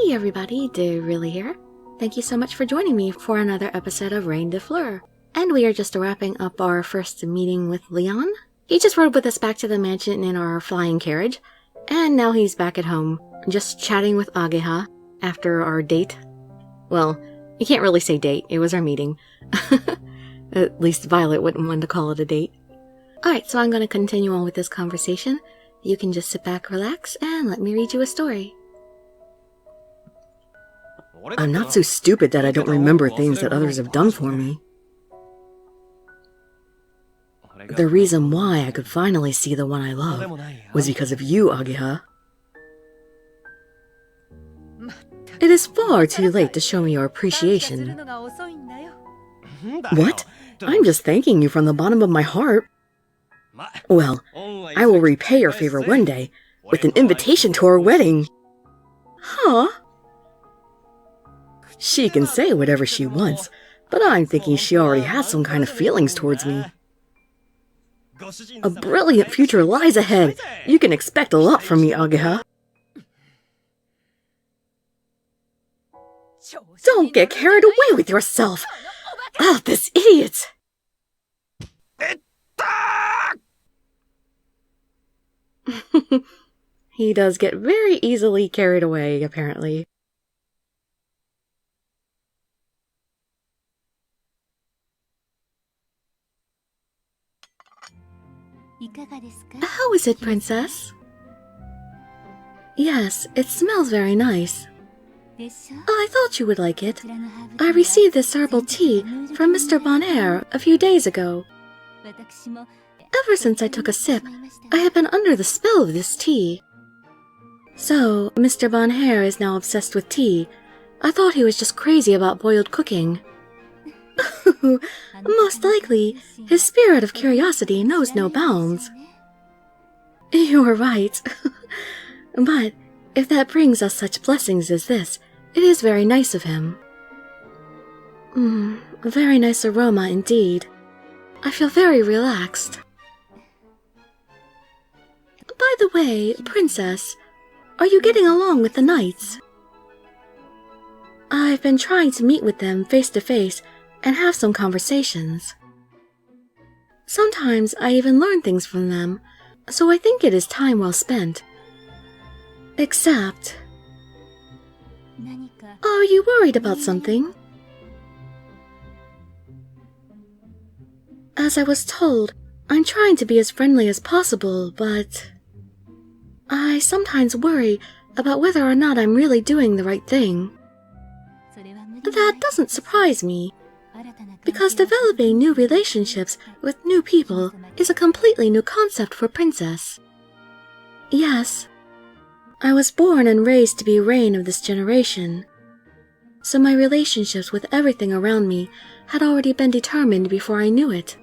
Hey everybody, Dirili here. Thank you so much for joining me for another episode of Reine Des Fleurs. And we are just wrapping up our first meeting with Leon. He just rode with us back to the mansion in our flying carriage, and now he's back at home, just chatting with Ageha after our date. Well, you can't really say date, it was our meeting. At least Violet wouldn't want to call it a date. Alright, so I'm going to continue on with this conversation. You can just sit back, relax, and let me read you a story. I'm not so stupid that I don't remember things that others have done for me. The reason why I could finally see the one I love was because of you, Ageha. It is far too late to show me your appreciation. What? I'm just thanking you from the bottom of my heart. Well, I will repay your favor one day with an invitation to our wedding. Huh? She can say whatever she wants, but I'm thinking she already has some kind of feelings towards me. A brilliant future lies ahead. You can expect a lot from me, Ageha. Don't get carried away with yourself! Oh, this idiot! He does get very easily carried away, apparently. How is it, princess? Yes, it smells very nice. I thought you would like it. I received this herbal tea from Mr. Bonaire a few days ago. Ever since I took a sip, I have been under the spell of this tea. So, Mr. Bonaire is now obsessed with tea. I thought he was just crazy about boiled cooking. Most likely, his spirit of curiosity knows no bounds. You're right. But if that brings us such blessings as this, it is very nice of him. A very nice aroma indeed. I feel very relaxed. By the way, princess, are you getting along with the knights? I've been trying to meet with them face to face and have some conversations. Sometimes I even learn things from them, so I think it is time well spent. Except... Are you worried about something? As I was told, I'm trying to be as friendly as possible, but... I sometimes worry about whether or not I'm really doing the right thing. That doesn't surprise me, because developing new relationships with new people is a completely new concept for Princess. Yes, I was born and raised to be Reine of this generation, so my relationships with everything around me had already been determined before I knew it.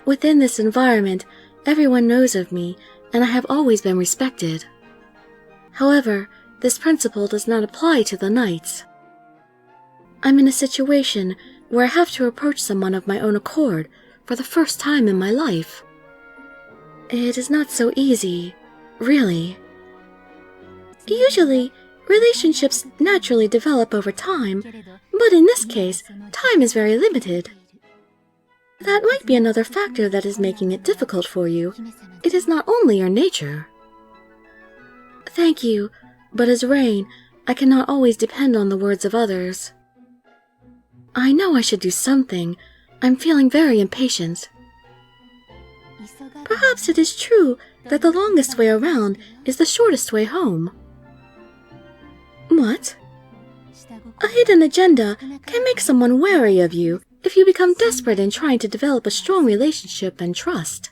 Within this environment, everyone knows of me, and I have always been respected. However, this principle does not apply to the knights. I'm in a situation where I have to approach someone of my own accord for the first time in my life. It is not so easy, really. Usually, relationships naturally develop over time, but in this case, time is very limited. That might be another factor that is making it difficult for you. It is not only your nature. Thank you, but as Reine, I cannot always depend on the words of others. I know I should do something. I'm feeling very impatient. Perhaps it is true that the longest way around is the shortest way home. What? A hidden agenda can make someone wary of you if you become desperate in trying to develop a strong relationship and trust.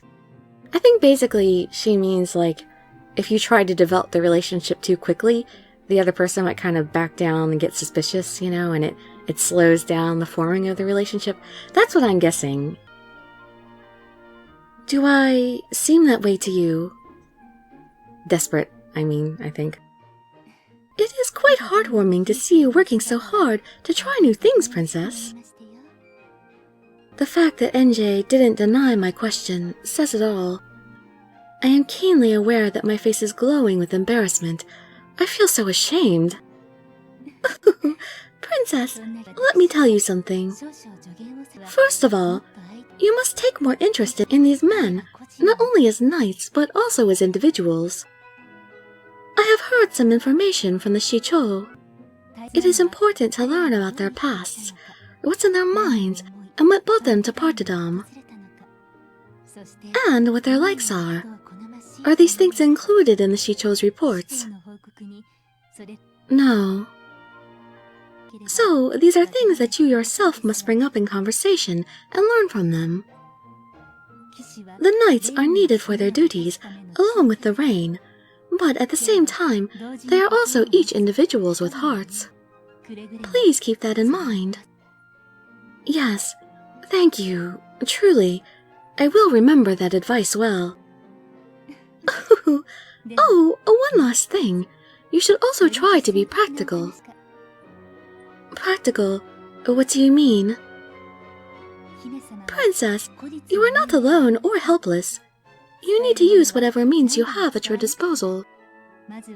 I think basically she means, like, if you try to develop the relationship too quickly, the other person might kind of back down and get suspicious, you know, and it slows down the forming of the relationship. That's what I'm guessing. Do I seem that way to you? Desperate, I think. It is quite heartwarming to see you working so hard to try new things, Princess. The fact that NJ didn't deny my question says it all. I am keenly aware that my face is glowing with embarrassment. I feel so ashamed. Princess, let me tell you something. First of all, you must take more interest in these men, not only as knights, but also as individuals. I have heard some information from the Shicho. It is important to learn about their pasts, what's in their minds, and what brought them to martyrdom. And what their likes are. Are these things included in the Shicho's reports? No. So, these are things that you yourself must bring up in conversation and learn from them. The knights are needed for their duties, along with the reign, but at the same time, they are also each individuals with hearts. Please keep that in mind. Yes, thank you. Truly, I will remember that advice well. Oh, one last thing. You should also try to be practical. Practical? What do you mean? Princess, you are not alone or helpless. You need to use whatever means you have at your disposal.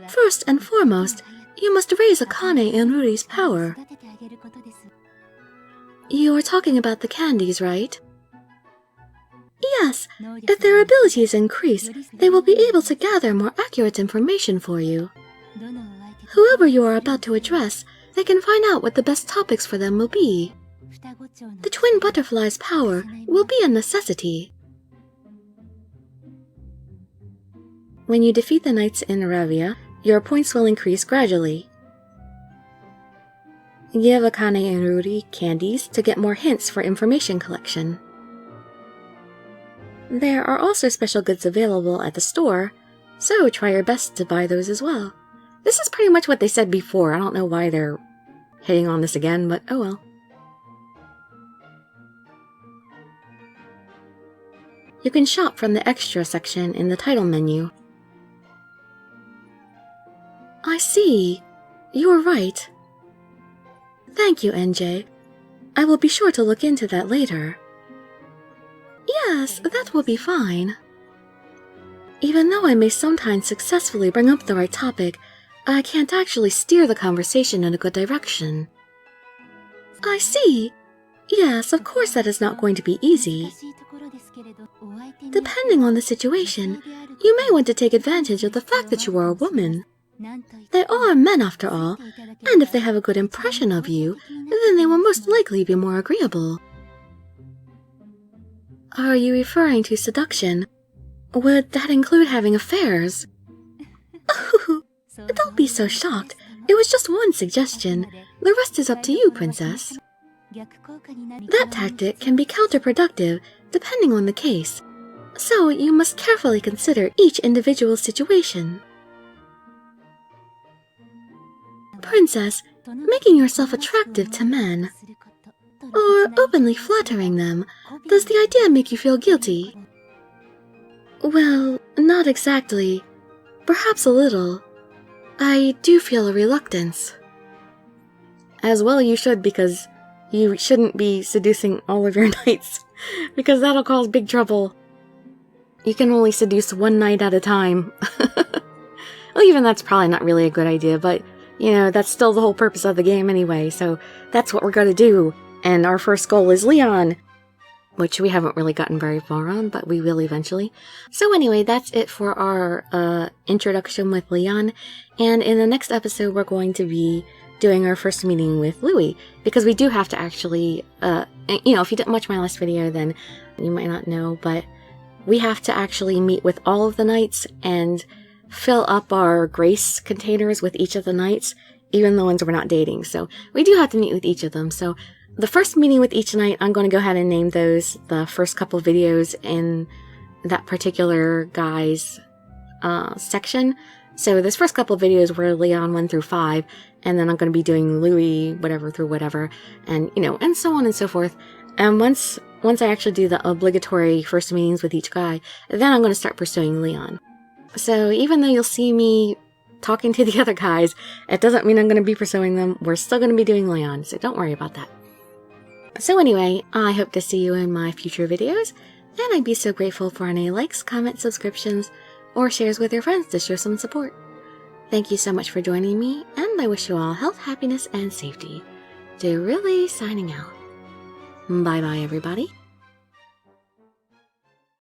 First and foremost, you must raise Akane and Ruri's power. You are talking about the candies, right? Yes, if their abilities increase, they will be able to gather more accurate information for you. Whoever you are about to address, they can find out what the best topics for them will be. The twin butterfly's power will be a necessity. When you defeat the knights in Aravia, your points will increase gradually. Give Akane and Ruri candies to get more hints for information collection. There are also special goods available at the store, so try your best to buy those as well. This is pretty much what they said before. I don't know why they're hitting on this again, but oh well. You can shop from the extra section in the title menu. I see. You're right. Thank you, NJ. I will be sure to look into that later. Yes, that will be fine. Even though I may sometimes successfully bring up the right topic, I can't actually steer the conversation in a good direction. I see. Yes, of course that is not going to be easy. Depending on the situation, you may want to take advantage of the fact that you are a woman. They are men after all, and if they have a good impression of you, then they will most likely be more agreeable. Are you referring to seduction? Would that include having affairs? Oh, don't be so shocked. It was just one suggestion. The rest is up to you, Princess. That tactic can be counterproductive, depending on the case. So you must carefully consider each individual situation. Princess, making yourself attractive to men, or openly flattering them, does the idea make you feel guilty? Well, not exactly. Perhaps a little. I do feel a reluctance. As well you should, because you shouldn't be seducing all of your knights, because that'll cause big trouble. You can only seduce one knight at a time. Well, even that's probably not really a good idea, but, you know, that's still the whole purpose of the game anyway, so that's what we're gonna do. And our first goal is Leon, which we haven't really gotten very far on, but we will eventually. So anyway, that's it for our introduction with Leon, and in the next episode we're going to be doing our first meeting with Louis, because we do have to actually, you know, if you didn't watch my last video, then you might not know, but we have to actually meet with all of the knights and fill up our grace containers with each of the knights, even the ones we're not dating. So we do have to meet with each of them. So the first meeting with each knight, I'm going to go ahead and name those the first couple of videos in that particular guy's section. So this first couple of videos were Leon 1 through 5, and then I'm going to be doing Louis whatever through whatever, and you know, and so on and so forth. And once I actually do the obligatory first meetings with each guy, then I'm going to start pursuing Leon. So even though you'll see me talking to the other guys, it doesn't mean I'm going to be pursuing them. We're still going to be doing Leon, so don't worry about that. So anyway, I hope to see you in my future videos, and I'd be so grateful for any likes, comments, subscriptions, or shares with your friends to show some support. Thank you so much for joining me, and I wish you all health, happiness, and safety. Dirili signing out. Bye-bye, everybody.